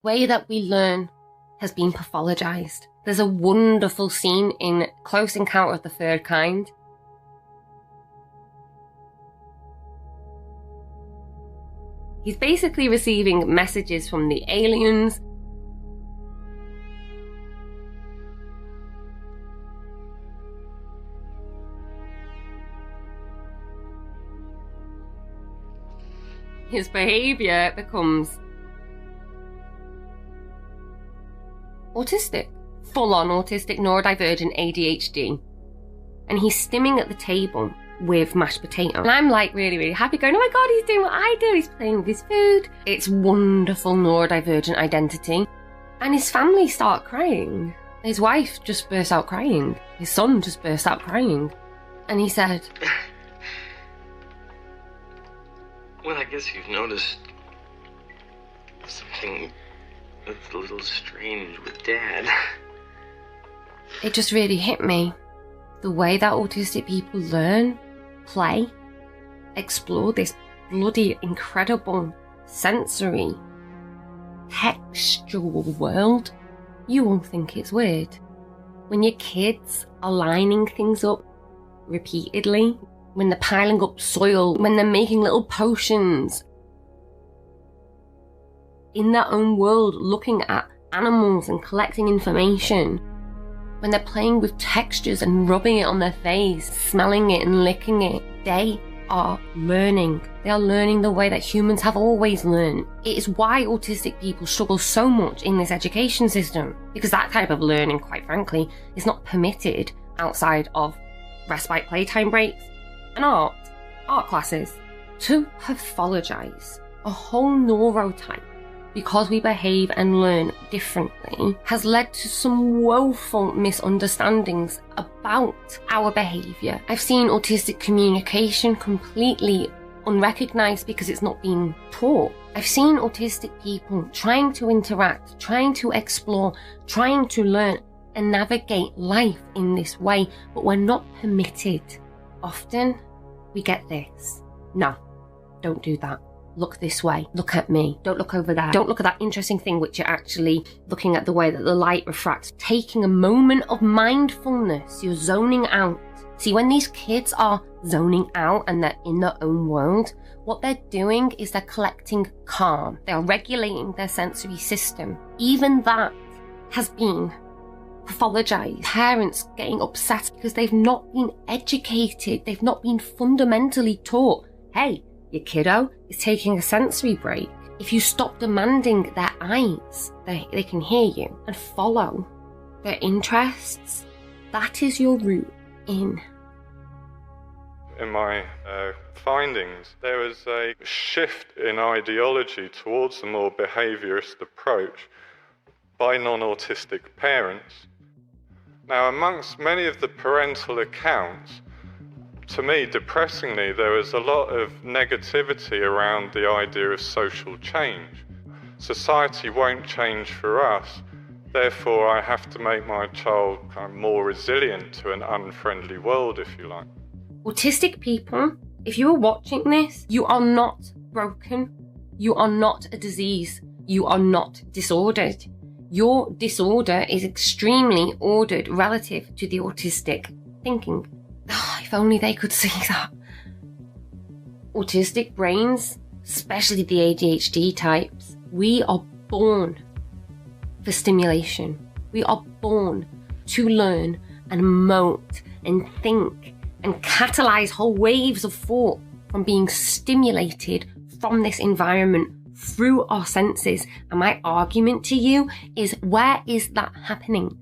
way that we learn has been pathologized. There's a wonderful scene in Close Encounter of the Third Kind. He's basically receiving messages from the aliens. His behaviour becomes autistic, full-on autistic, neurodivergent ADHD. And he's stimming at the table with mashed potato. And I'm like really, really happy going, oh my God, he's doing what I do. He's playing with his food. It's wonderful neurodivergent identity. And his family start crying. His wife just bursts out crying. His son just bursts out crying. And he said, well, I guess you've noticed something that's a little strange with Dad. It just really hit me. The way that autistic people learn, play, explore this bloody incredible sensory, textual world, you won't think it's weird. When your kids are lining things up repeatedly, when they're piling up soil, when they're making little potions in their own world, looking at animals and collecting information, when they're playing with textures and rubbing it on their face, smelling it and licking it, they are learning. They are learning the way that humans have always learned. It is why autistic people struggle so much in this education system, because that type of learning, quite frankly, is not permitted outside of respite playtime breaks and art classes. To pathologize a whole neurotype because we behave and learn differently has led to some woeful misunderstandings about our behaviour. I've seen autistic communication completely unrecognised because it's not been taught. I've seen autistic people trying to interact, trying to explore, trying to learn and navigate life in this way, but we're not permitted. Often we get this: no, don't do that. Look this way. Look at me. Don't look over there. Don't look at that interesting thing, which you're actually looking at the way that the light refracts. Taking a moment of mindfulness. You're zoning out. See, when these kids are zoning out and they're in their own world, what they're doing is they're collecting calm. They are regulating their sensory system. Even that has been pathologized. Parents getting upset because they've not been educated. They've not been fundamentally taught, hey, your kiddo is taking a sensory break. If you stop demanding their eyes, they can hear you and follow their interests. That is your route in. In my findings, there was a shift in ideology towards a more behaviourist approach by non-autistic parents. Now, amongst many of the parental accounts, to me, depressingly, there was a lot of negativity around the idea of social change. Society won't change for us, therefore I have to make my child kind of more resilient to an unfriendly world, if you like. Autistic people, if you are watching this, you are not broken. You are not a disease. You are not disordered. Your disorder is extremely ordered relative to the autistic thinking. Oh, if only they could see that. Autistic brains, especially the ADHD types, we are born for stimulation. We are born to learn and emote and think and catalyze whole waves of thought from being stimulated from this environment through our senses. And my argument to you is, where is that happening?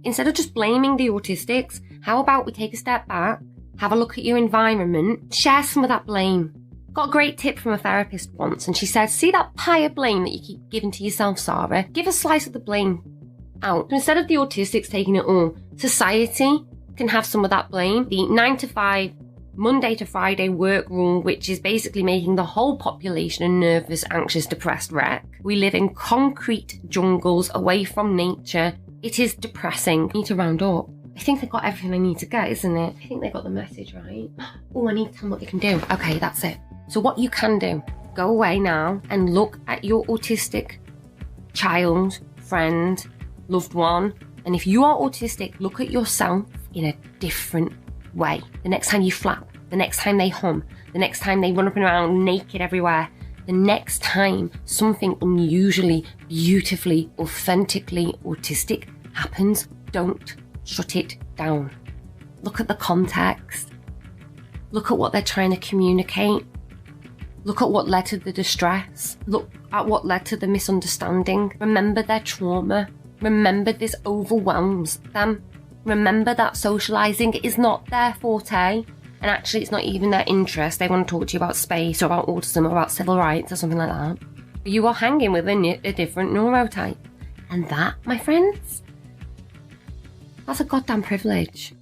Instead of just blaming the autistics, how about we take a step back, have a look at your environment, share some of that blame. Got a great tip from a therapist once, and she said, see that pie of blame that you keep giving to yourself, Sarah? Give a slice of the blame out. So instead of the autistics taking it all, society can have some of that blame. The 9 to 5, Monday to Friday work rule, which is basically making the whole population a nervous, anxious, depressed wreck. We live in concrete jungles away from nature. It is depressing. I need to round up. I think they got everything I need to get, isn't it? I think they got the message right. Oh, I need to tell them what they can do. Okay, that's it. So what you can do, go away now and look at your autistic child, friend, loved one. And if you are autistic, look at yourself in a different way. The next time you flap, the next time they hum, the next time they run up and around naked everywhere, the next time something unusually, beautifully, authentically autistic happens, don't shut it down. Look at the context. Look at what they're trying to communicate. Look at what led to the distress. Look at what led to the misunderstanding. Remember their trauma. Remember this overwhelms them. Remember that socialising is not their forte. And actually it's not even their interest. They want to talk to you about space or about autism or about civil rights or something like that. But you are hanging with a different neurotype. And that, my friends, that's a goddamn privilege.